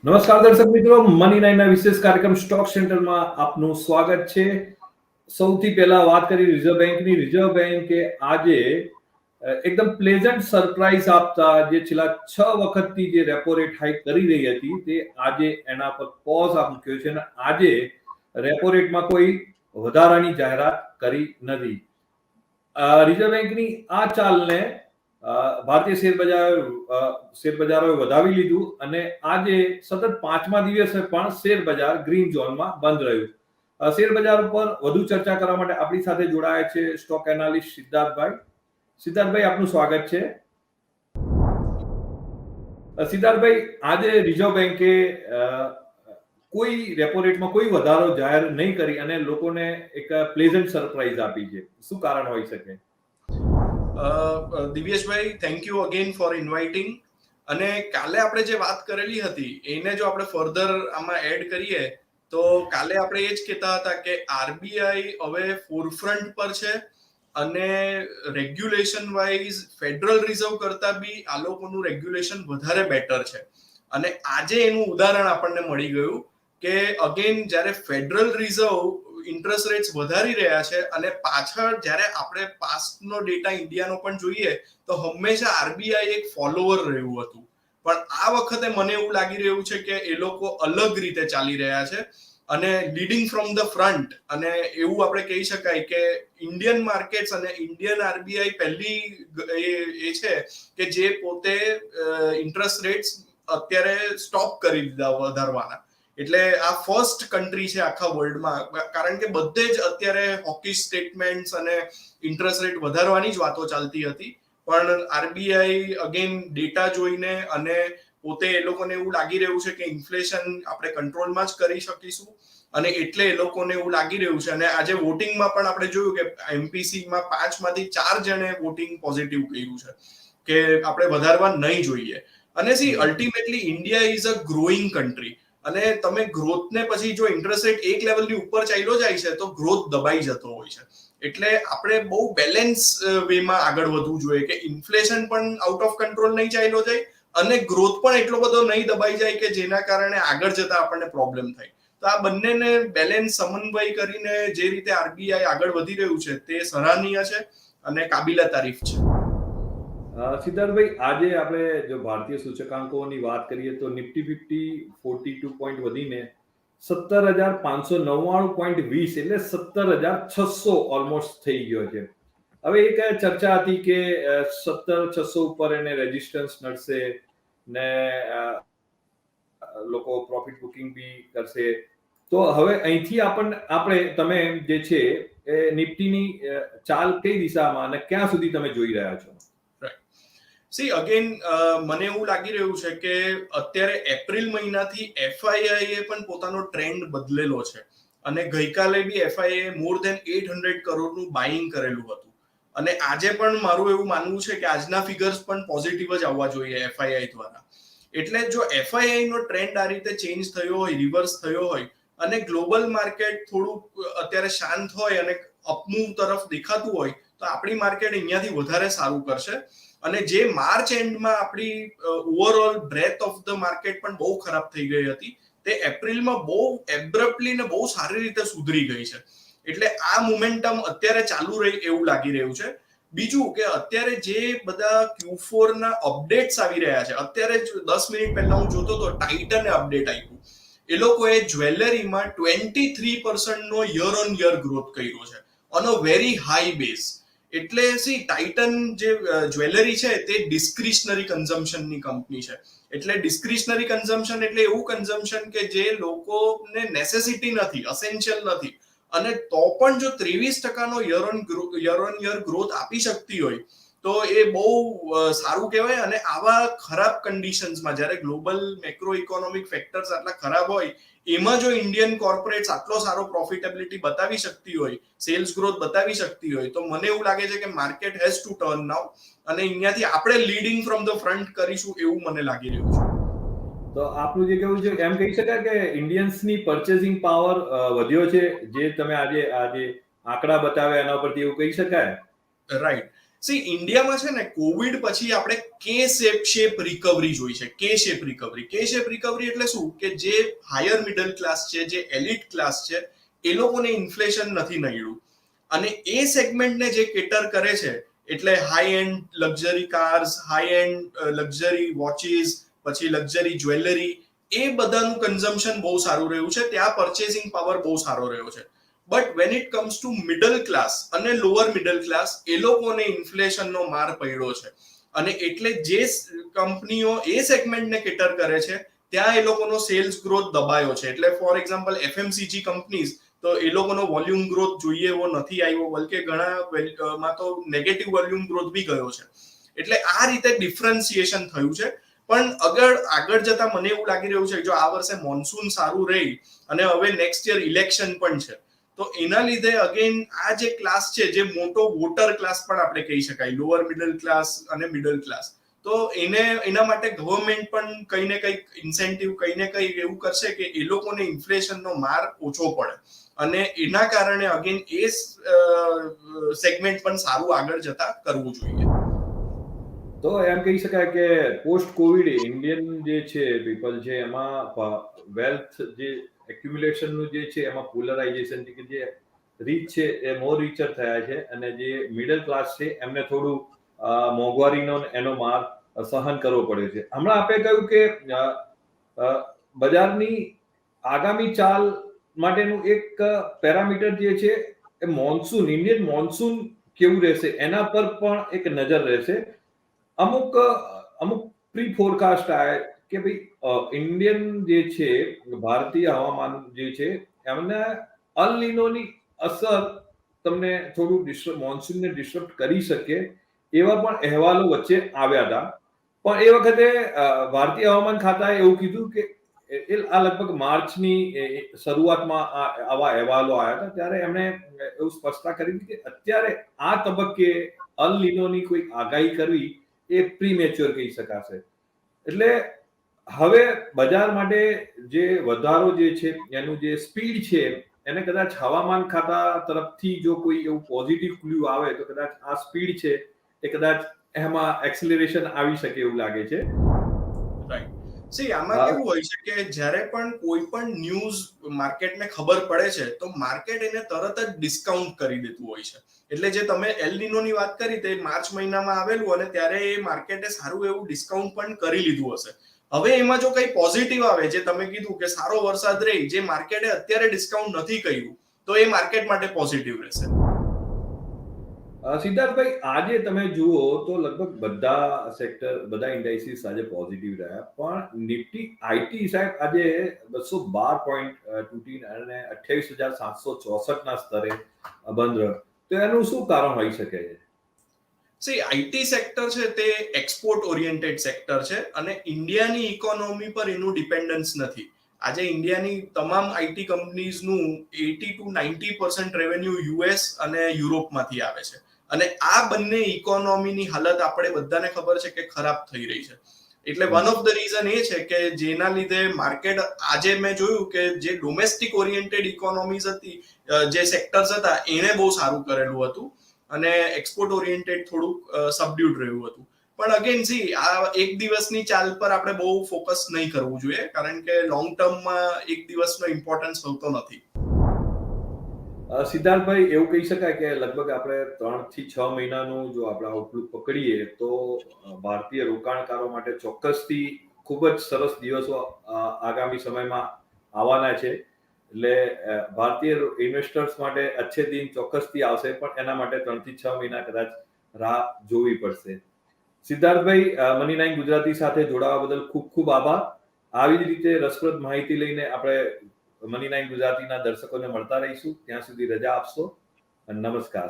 નમસ્કાર દર્શક મિત્રો, મની નાઈનના વિશેષ કાર્યક્રમ સ્ટોક સેન્ટરમાં આપનું સ્વાગત છે. સૌથી પહેલા વાત કરી રિઝર્વ બેંકની. રિઝર્વ બેંકે આજે એકદમ પ્લેઝન્ટ સરપ્રાઈઝ આપતા જે છેલ્લા 6 વખતથી જે રેપો રેટ હાઈક કરી રહી હતી તે આજે એના પર પોઝ મૂક્યો છે અને આજે રેપો રેટમાં કોઈ વધારાની જાહેરાત કરી નથી. રિઝર્વ બેંકની આ ચાલને ભારતીય શેર બજારોએ વધાવી લીધું અને આજે સતત 5મા દિવસે પણ શેર બજાર ગ્રીન ઝોનમાં બંધ રહ્યું. શેર બજાર ઉપર વધુ ચર્ચા કરવા માટે આપણી સાથે જોડાયા છે સ્ટોક એનાલિસ્ટ સિદ્ધાર્થભાઈ. સિદ્ધાર્થભાઈ, આપનું સ્વાગત છે. સિદ્ધાર્થભાઈ, આજે રિઝર્વ બેંકે કોઈ રેપો રેટમાં કોઈ વધારો જાહેર નહીં કરી અને લોકોને એક પ્લેઝન્ટ સરપ્રાઈઝ આપી છે. શું કારણ હોઈ શકે? દિવ્યેશભાઈ, thank you again for inviting. અને કાલે આપણે જે વાત કરેલી હતી એને જો આપણે ફર્ધર આમાં એડ કરીએ તો કાલે આપણે એ જ કહેતા હતા કે આરબીઆઈ હવે ફોરફ્રન્ટ પર છે અને રેગ્યુલેશન વાઇઝ ફેડરલ રિઝર્વ કરતા બી આ લોકોનું રેગ્યુલેશન વધારે બેટર છે. અને આજે એનું ઉદાહરણ આપણને મળી ગયું કે અગેન જ્યારે ફેડરલ રિઝર્વ ઇન્ટરેસ્ટ રેટ્સ વધારી રહ્યા છે અને પાછળ જ્યારે આપણે પાસ્ટનો ડેટા ઇન્ડિયાનો પણ જોઈએ તો હંમેશા આરબીઆઈ એક ફોલોવર રહ્યું હતું. પણ આ વખતે મને એવું લાગી રહ્યું છે કે એ લોકો અલગ રીતે ચાલી રહ્યા છે અને લીડિંગ ફ્રોમ ધ ફ્રન્ટ. અને એવું આપણે કહી શકાય કે ઇન્ડિયન માર્કેટ્સ અને ઇન્ડિયન આરબીઆઈ પહેલી એ છે કે જે પોતે ઇન્ટરેસ્ટ રેટ્સ અત્યારે સ્ટોપ કરી દીધા વધારવાના. એટલે આ ફર્સ્ટ કન્ટ્રી છે આખા વર્લ્ડમાં, કારણ કે બધે જ અત્યારે હોકી સ્ટેટમેન્ટ્સ અને ઇન્ટરેસ્ટ રેટ વધારવાની જ વાતો ચાલતી હતી. પણ આરબીઆઈ અગેન ડેટા જોઈને અને પોતે એ લોકોને એવું લાગી રહ્યું છે કે ઇન્ફ્લેશન આપણે કંટ્રોલમાં જ કરી શકીશું અને એટલે એ લોકોને એવું લાગી રહ્યું છે. અને આજે વોટિંગમાં પણ આપણે જોયું કે એમપીસીમાં 5માંથી 4 જણે વોટિંગ પોઝિટિવ કર્યું છે કે આપણે વધારવા નહીં જોઈએ. અને C ultimately India is a growing country અને તમે ગ્રોથને પછી જો ઇન્ટરેસ્ટ રેટ એક લેવલની ઉપર ચાલ્યો જાય છે તો ગ્રોથ દબાઈ જતો હોય છે. એટલે આપણે બહુ બેલેન્સ વેમાં આગળ વધવું જોઈએ કે ઇન્ફ્લેશન પણ આઉટ ઓફ કંટ્રોલ નહીં ચાલ્યો જાય અને ગ્રોથ પણ એટલો બધો નહીં દબાઈ જાય કે જેના કારણે આગળ જતા આપણને પ્રોબ્લેમ થાય. તો આ બંનેને બેલેન્સ સમન્વય કરીને જે રીતે આરબીઆઈ આગળ વધી રહ્યું છે તે સરાહનીય છે અને કાબિલે તારીફ છે. સિદ્ધાર્થભાઈ, આજે આપણે જો ભારતીય સૂચકાંકોની વાત કરીએ તો નિફ્ટી 42 પોઈન્ટ વધીને 17,599.20 એટલે 17,600 ઓલમોસ્ટ થઈ ગયો છે. હવે એક ચર્ચા હતી કે 17,600 ઉપર એને રેઝિસ્ટન્સ નડશે ને લોકો પ્રોફિટ બુકિંગ બી કરશે. તો હવે અહીંથી તમે જે છે એ નિફ્ટીની ચાલ કઈ દિશામાં અને ક્યાં સુધી તમે જોઈ રહ્યા છો? સી અગેન મને એવું લાગી રહ્યું છે કે અત્યારે એપ્રિલ મહિનાથી એફઆઈઆઈ એ પણ પોતાનો ટ્રેન્ડ બદલેલો છે અને ગઈકાલે બી એફઆઈઆઈ મોર ધેન 800 કરોડનું બાઇંગ કરેલું હતું. અને આજે પણ મારું એવું માનવું છે કે આજના ફિગર્સ પણ પોઝિટિવ જ આવવા જોઈએ એફઆઈઆઈ દ્વારા. એટલે જો એફઆઈઆઈ નો ટ્રેન્ડ આ રીતે ચેન્જ થયો હોય, રિવર્સ થયો હોય અને ગ્લોબલ માર્કેટ થોડુંક અત્યારે શાંત હોય અને અપમૂવ તરફ દેખાતું હોય તો આપણી માર્કેટ અહીંયાથી વધારે સારું કરશે. અને જે માર્ચ એન્ડમાં આપણી overall breath of the market પણ બહુ ખરાબ થઈ ગઈ હતી તે એપ્રિલમાં બહુ એબ્રપ્ટલી ને બહુ સારી રીતે સુધરી ગઈ છે. એટલે આ મોમેન્ટમ અત્યારે ચાલુ રહી એવું લાગી રહ્યું છે. બીજું કે અત્યારે જે બધા Q4 ના અપડેટ્સ આવી રહ્યા છે, અત્યારે 10 મિનિટ પહેલા હું જોતો તો ટાઇટને અપડેટ આપ્યું. એ લોકોએ જ્વેલરીમાં 23% નો યર ઓન યર ગ્રોથ કર્યો છે on a very high base. એટલે સી ટાઇટન જે જ્વેલરી છે તે ડિસ્ક્રિશનરી કન્ઝમ્પશનની કંપની છે. એટલે ડિસ્ક્રિશનરી કન્ઝમ્પશન એટલે એવું કન્ઝમ્પશન કે જે લોકોને નેસેસિટી નથી, અસેન્શિયલ નથી અને તો પણ જો 23% યર ઓન યર ગ્રોથ આપી શકતી હોય તો એ બહુ સારું કહેવાય. અને આવા ખરાબ કન્ડિશન્સમાં જ્યારે ગ્લોબલ મેક્રો ઇકોનોમિક ફેક્ટર્સ આટલા ખરાબ હોય એમાં જો ઇન્ડિયન કોર્પોરેટ્સ આટલો સારો પ્રોફિટેબિલિટી બતાવી શકતી હોય, સેલ્સ ગ્રોથ બતાવી શકતી હોય તો મને એવું લાગે છે કે માર્કેટ હેઝ ટુ ટર્ન નાઉ અને અહીંયાથી આપણે લીડિંગ ફ્રોમ ધ ફ્રન્ટ કરીશું એવું મને લાગી રહ્યું છે. તો આપનું જે કહેવું છે એમ કહી શકાય કે ઇન્ડિયન્સની પર્ચેસિંગ પાવર વધ્યો છે, જે તમે આજે આંકડા બતાવ્યા એના પરથી એવું કહી શકાય? રાઈટ. ઇન્ડિયામાં છે ને કોવિડ પછી આપણે કે શેપ રિકવરી જોઈ છે. કે શેપ રિકવરી એટલે શું કે જે હાયર મિડલ ક્લાસ છે, જે એલિટ ક્લાસ છે, એ લોકોને ઇન્ફ્લેશન નથી નડ્યું અને એ સેગમેન્ટને જે કેટર કરે છે એટલે high end luxury cars, high end luxury watches, પછી લક્ઝરી જ્વેલરી, એ બધાનું કન્ઝમ્પશન બહુ સારું રહ્યું છે. ત્યાં પરચેસિંગ પાવર બહુ સારો રહ્યો છે. But when it comes to middle class અને લોઅર મિડલ ક્લાસ, એ લોકોને ઇન્ફ્લેશનનો માર પડ્યો છે અને એટલે જે કંપનીઓ એ સેગમેન્ટને કેટર કરે છે ત્યાં એ લોકોનો સેલ્સ ગ્રોથ દબાયો છે. એટલે ફોર એક્ઝામ્પલ એફએમસીજી કંપનીઝ, તો એ લોકોનો વોલ્યુમ ગ્રોથ જોઈએ એવો નથી આવ્યો, બલકે ઘણા તો નેગેટિવ વોલ્યુમ ગ્રોથ બી ગયો છે. એટલે આ રીતે ડિફરન્સિએશન થયું છે. પણ આગળ જતા મને એવું લાગી રહ્યું છે કે જો આ વર્ષે મોન્સૂન સારું રહી અને હવે નેક્સ્ટ યર ઇલેક્શન પણ છે, તો એના લીધે અગેન આ જે ક્લાસ છે, જે મોટો વોટર ક્લાસ પણ આપણે કહી શકાય, લોઅર મિડલ ક્લાસ અને મિડલ ક્લાસ, તો એના માટે ગવર્મેન્ટ પણ કંઈ ને કંઈક ઇન્સેન્ટિવ, કંઈ ને કંઈક એવું કરશે કે એ લોકોને ઇન્ફ્લેશનનો માર ઓછો પડે અને એના કારણે અગેન એ સેગમેન્ટ પણ સારું આગળ જતા કરવું જોઈએ. તો એમ કહી શકાય કે પોસ્ટ કોવિડ ઇન્ડિયન જે છે પીપલ છે એમાં વેલ્થ જે એક્યુમ્યુલેશનનું જે છે એમાં પોલરાઇઝેશન છે કે જે રીચ છે એ મોર રીચર થયા છે અને જે મિડલ ક્લાસ છે એમને થોડું મોંઘવારીનો એનો માર સહન કરવો પડ્યો છે. હમણાં આપણે કહ્યું કે બજારની આગામી ચાલ માટેનું એક પેરામીટર જે છે એ મોન્સૂન, ઇન્ડિયન મોન્સૂન કેવું રહેશે એના પર પણ એક નજર રહેશે. અમુક પ્રી ફોરકાસ્ટ આવે કે ભાઈ ઇન્ડિયન જે છે ભારતીય હવામાન જે છે એમને અલ નીનોની અસર તમને થોડું મોન્સૂનને ડિસ્ટર્બ કરી શકે એવા પણ અહેવાલો વચ્ચે આવ્યા હતા. પણ એ વખતે ભારતીય હવામાન ખાતાએ એવું કીધું કે આ લગભગ માર્ચની શરૂઆતમાં આવા અહેવાલો આવ્યા હતા, ત્યારે એમણે એવું સ્પષ્ટતા કરી હતી કે અત્યારે આ તબક્કે અલ નીનોની કોઈ આગાહી કરવી એ પ્રીમેચ્યોર કહી શકાશે. એટલે હવે બજાર માટે જે વધારો જે છે એનું જે સ્પીડ છે એને કદાચ હવામાન ખાતા તરફથી જો કોઈ એવું પોઝિટિવ ક્લ્યુ આવે તો કદાચ આ સ્પીડ છે એ કદાચ એમાં એક્સિલરેશન આવી શકે એવું લાગે છે. રાઈટ. આમાં કેવું હોય છે કે જ્યારે પણ કોઈ પણ ન્યૂઝ માર્કેટને ખબર પડે છે તો માર્કેટ એને તરત જ ડિસ્કાઉન્ટ કરી દેતું હોય છે. એટલે જે તમે એલ નીનોની વાત કરી તે માર્ચ મહિનામાં આવેલું અને ત્યારે એ માર્કેટે સારું એવું ડિસ્કાઉન્ટ પણ કરી લીધું હશે. હવે એમાં જો કંઈ પોઝિટિવ આવે, જે તમે કીધું કે સારો વરસાદ રહી, જે માર્કેટે અત્યારે ડિસ્કાઉન્ટ નથી કર્યું, તો એ માર્કેટ માટે પોઝિટિવ રહેશે. સિદ્ધાર્થભાઈ, આજે તમે જુઓ તો લગભગ બધા સેક્ટર, બધા ઇન્ડાઇસીસ આજે પોઝિટિવ રહ્યા, પણ નિફ્ટી આઈટી સાહેબ આજે 212 પોઈન્ટ તૂટીને અને 28,764 ના સ્તરે બંધ રહ્યો. તો એનું શું કારણ હોઈ શકે છે? આઈટી સેક્ટર છે તે એક્સપોર્ટ ઓરિએન્ટેડ સેક્ટર છે અને ઇન્ડિયાની ઇકોનોમી પર એનું ડિપેન્ડન્સ નથી. આજે ઇન્ડિયાની તમામ આઈટી કંપનીઝનું 80 to 90% રેવન્યુ યુએસ અને યુરોપમાંથી આવે છે અને આ બંને ઇકોનોમીની હાલત આપણે બધાને ખબર છે કે ખરાબ થઈ રહી છે. એટલે વન ઓફ ધ રીઝન એ છે કે જેના લીધે માર્કેટ આજે મેં જોયું કે જે ડોમેસ્ટિક ઓરિએન્ટેડ ઇકોનોમીઝ હતી, જે સેક્ટર્સ હતા, એને બહુ સારું કરેલું હતું અને એક્સપોર્ટ ઓરિએન્ટેડ થોડુંક સબડ્યુડ રહ્યું હતું. પણ અગેન આ એક દિવસની ચાલ પર આપણે બહુ ફોકસ નહીં કરવું જોઈએ, કારણ કે લોંગ ટર્મમાં એક દિવસનો ઇમ્પોર્ટન્સ હોતો નથી. સિદ્ધાર્થભાઈ, એવું કહી શકાય કે લગભગ આપણે 3 થી 6 મહિનાનું જો આપણે આઉટલુક પકડીએ તો ભારતીય રોકાણકારો માટે ચોક્કસથી ખૂબ જ સરસ દિવસો આગામી સમયમાં આવવાના છે. એટલે ભારતીય ઇન્વેસ્ટર્સ માટે અચ્છે દિન ચોક્કસથી આવશે, પણ એના માટે 3 થી 6 મહિના કદાચ રાહ જોવી પડશે. સિદ્ધાર્થભાઈ, મની 9 ગુજરાતી સાથે જોડાવા બદલ ખૂબ ખૂબ આભાર. આવી જ રીતે રસપ્રદ માહિતી લઈને આપણે મની 9 ગુજરાતીના દર્શકોને મળતા રહીશું. ત્યાં સુધી રજા આપશો અને નમસ્કાર.